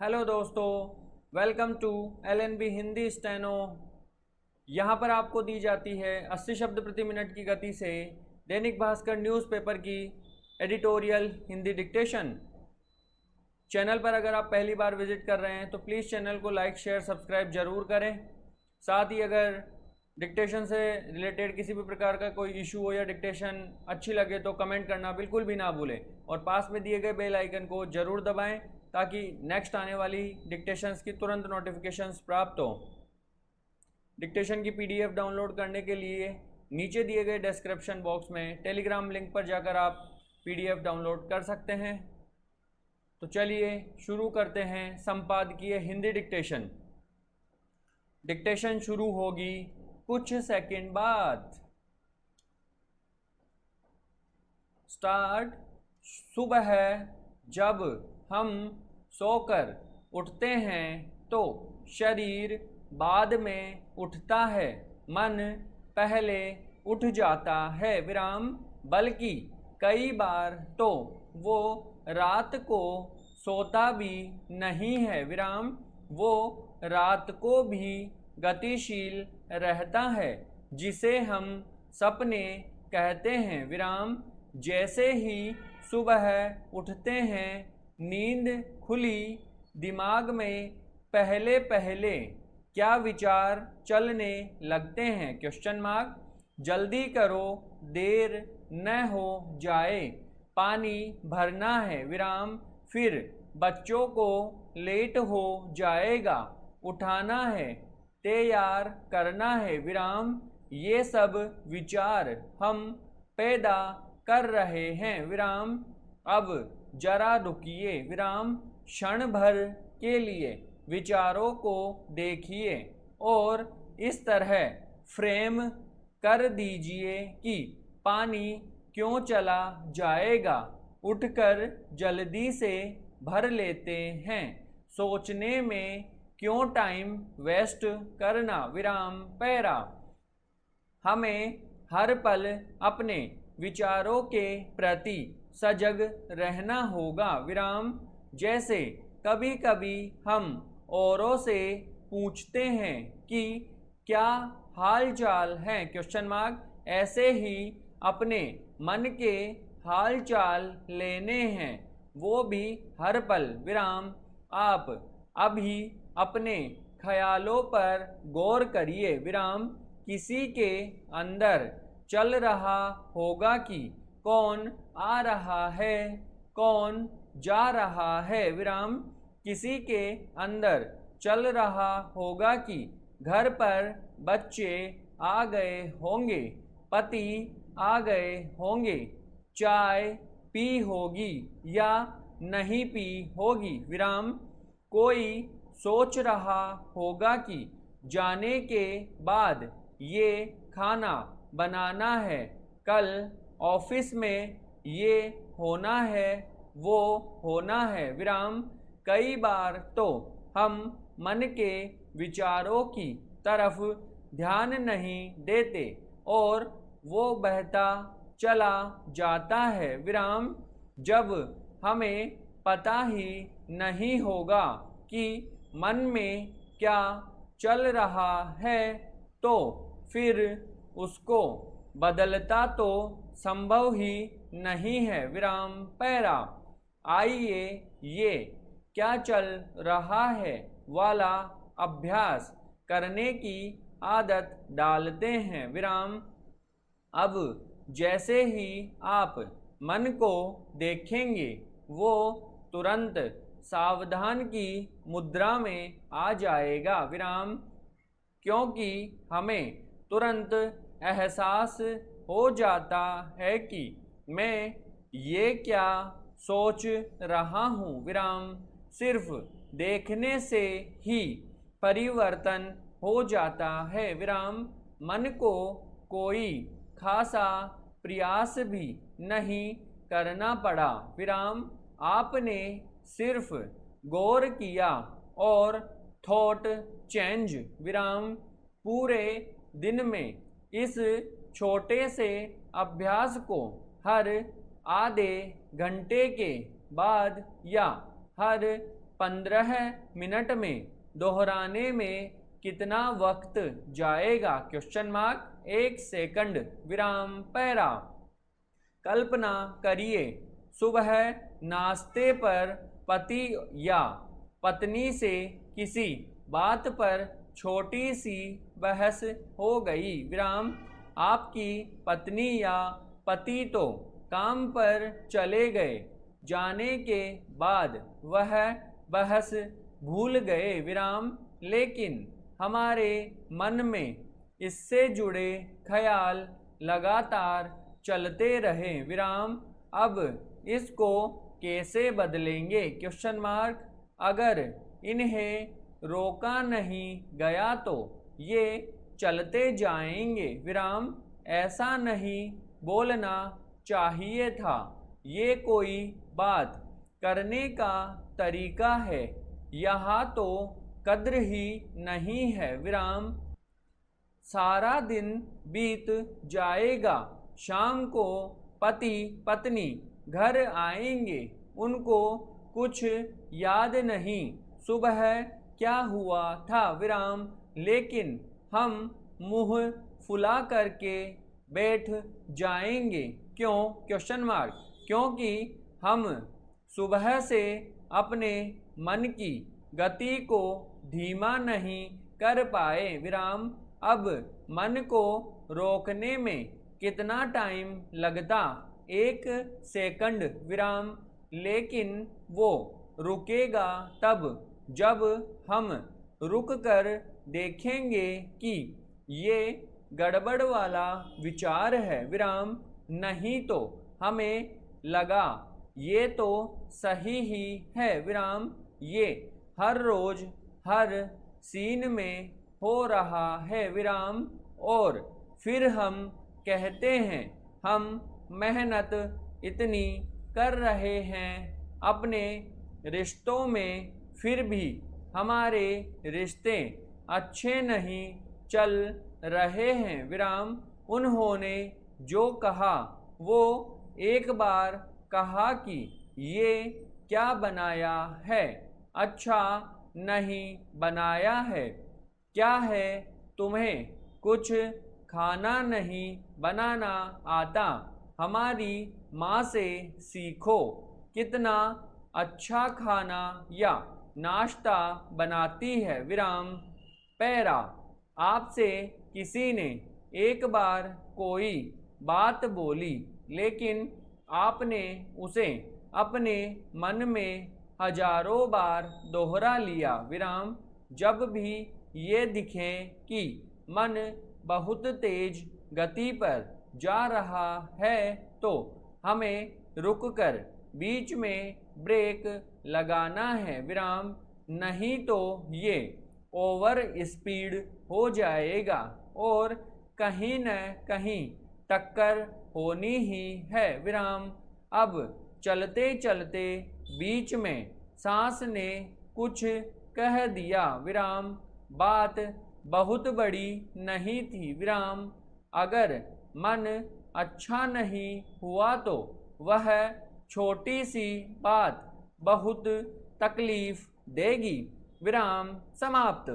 Hello दोस्तों, welcome to LNB Hindi steno. यहाँ पर आपको दी जाती है 80 शब्द प्रति मिनट की गति से दैनिक भास्कर न्यूज़पेपर की एडिटोरियल हिंदी डिक्टेशन। चैनल पर अगर आप पहली बार विजिट कर रहे हैं तो प्लीज़ चैनल को लाइक शेयर सब्सक्राइब ज़रूर करें। साथ ही अगर डिक्टेशन से रिलेटेड किसी भी प्रकार का कोई इशू हो या डिक्टेशन अच्छी लगे तो कमेंट करना बिल्कुल भी ना भूलें और पास में दिए गए बेल आइकन को ज़रूर दबाएं ताकि नेक्स्ट आने वाली डिक्टेशंस की तुरंत नोटिफिकेशंस प्राप्त हो। डिक्टेशन की PDF डाउनलोड करने के लिए नीचे दिए गए डिस्क्रिप्शन बॉक्स में टेलीग्राम लिंक पर जाकर आप PDF डाउनलोड कर सकते हैं। तो चलिए शुरू करते हैं संपादकीय हिंदी डिक्टेशन। डिक्टेशन शुरू होगी कुछ सेकंड बाद। स्टार्ट। सुबह जब हम सोकर उठते हैं तो शरीर बाद में उठता है, मन पहले उठ जाता है विराम, बल्कि कई बार तो वो रात को सोता भी नहीं है विराम, वो रात को भी गतिशील रहता है जिसे हम सपने कहते हैं विराम। जैसे ही सुबह उठते हैं नींद खुली, दिमाग में पहले पहले क्या विचार चलने लगते हैं क्वेश्चन मार्क। जल्दी करो देर न हो जाए, पानी भरना है विराम, फिर बच्चों को लेट हो जाएगा, उठाना है, तैयार करना है विराम। ये सब विचार हम पैदा कर रहे हैं विराम। अब जरा रुकिए विराम, क्षण भर के लिए विचारों को देखिए और इस तरह फ्रेम कर दीजिए कि पानी क्यों चला जाएगा, उठकर जल्दी से भर लेते हैं, सोचने में क्यों टाइम वेस्ट करना विराम पैरा। हमें हर पल अपने विचारों के प्रति सजग रहना होगा विराम। जैसे कभी कभी हम औरों से पूछते हैं कि क्या हाल चाल है क्वेश्चन मार्क, ऐसे ही अपने मन के हाल चाल लेने हैं, वो भी हर पल विराम। आप अभी अपने ख्यालों पर गौर करिए विराम। किसी के अंदर चल रहा होगा कि कौन आ रहा है, कौन जा रहा है विराम। किसी के अंदर चल रहा होगा कि घर पर बच्चे आ गए होंगे, पति आ गए होंगे, चाय पी होगी या नहीं पी होगी विराम। कोई सोच रहा होगा कि जाने के बाद ये खाना बनाना है, कल ऑफिस में ये होना है, वो होना है विराम। कई बार तो हम मन के विचारों की तरफ ध्यान नहीं देते और वो बहता चला जाता है विराम। जब हमें पता ही नहीं होगा कि मन में क्या चल रहा है तो फिर उसको बदलता तो संभव ही नहीं है विराम पैरा। आइए ये क्या चल रहा है वाला अभ्यास करने की आदत डालते हैं विराम। अब जैसे ही आप मन को देखेंगे वो तुरंत सावधान की मुद्रा में आ जाएगा विराम, क्योंकि हमें तुरंत एहसास हो जाता है कि मैं ये क्या सोच रहा हूँ विराम। सिर्फ देखने से ही परिवर्तन हो जाता है विराम। मन को कोई खासा प्रयास भी नहीं करना पड़ा विराम। आपने सिर्फ गौर किया और थॉट चेंज विराम। पूरे दिन में इस छोटे से अभ्यास को हर आधे घंटे के बाद या हर 15 मिनट में दोहराने में कितना वक्त जाएगा? Question mark. 1 सेकंड विराम पैरा। कल्पना करिए, सुबह नाश्ते पर पति या पत्नी से किसी बात पर छोटी सी बहस हो गई विराम। आपकी पत्नी या पति तो काम पर चले गए, जाने के बाद वह बहस भूल गए विराम, लेकिन हमारे मन में इससे जुड़े ख्याल लगातार चलते रहे विराम। अब इसको कैसे बदलेंगे? Question mark. अगर इन्हें रोका नहीं गया तो ये चलते जाएंगे विराम। ऐसा नहीं बोलना चाहिए था, ये कोई बात करने का तरीका है, यहाँ तो कद्र ही नहीं है विराम। सारा दिन बीत जाएगा, शाम को पति पत्नी घर आएंगे, उनको कुछ याद नहीं सुबह क्या हुआ था विराम, लेकिन हम मुंह फुला करके बैठ जाएंगे। क्यों? Question mark. क्योंकि हम सुबह से अपने मन की गति को धीमा नहीं कर पाए विराम। अब मन को रोकने में कितना टाइम लगता? 1 सेकंड विराम। लेकिन वो रुकेगा तब जब हम रुक कर देखेंगे कि ये गड़बड़ वाला विचार है विराम, नहीं तो हमें लगा ये तो सही ही है विराम, ये हर रोज हर सीन में हो रहा है विराम। और फिर हम कहते हैं हम मेहनत इतनी कर रहे हैं अपने रिश्तों में, फिर भी हमारे रिश्ते अच्छे नहीं चल रहे हैं विराम। उन्होंने जो कहा वो एक बार कहा कि ये क्या बनाया है? अच्छा नहीं बनाया है। क्या है तुम्हें कुछ खाना नहीं बनाना आता? हमारी माँ से सीखो, कितना अच्छा खाना या नाश्ता बनाती है विराम। पैरा। आपसे किसी ने एक बार कोई बात बोली, लेकिन आपने उसे अपने मन में हजारों बार दोहरा लिया विराम। जब भी ये दिखे कि मन बहुत तेज गति पर जा रहा है तो हमें रुककर बीच में ब्रेक लगाना है विराम, नहीं तो ये ओवर स्पीड हो जाएगा और कहीं न कहीं टक्कर होनी ही है विराम। अब चलते चलते बीच में सांस ने कुछ कह दिया विराम। बात बहुत बड़ी नहीं थी विराम। अगर मन अच्छा नहीं हुआ तो वह छोटी सी बात बहुत तकलीफ देगी। विराम समाप्त।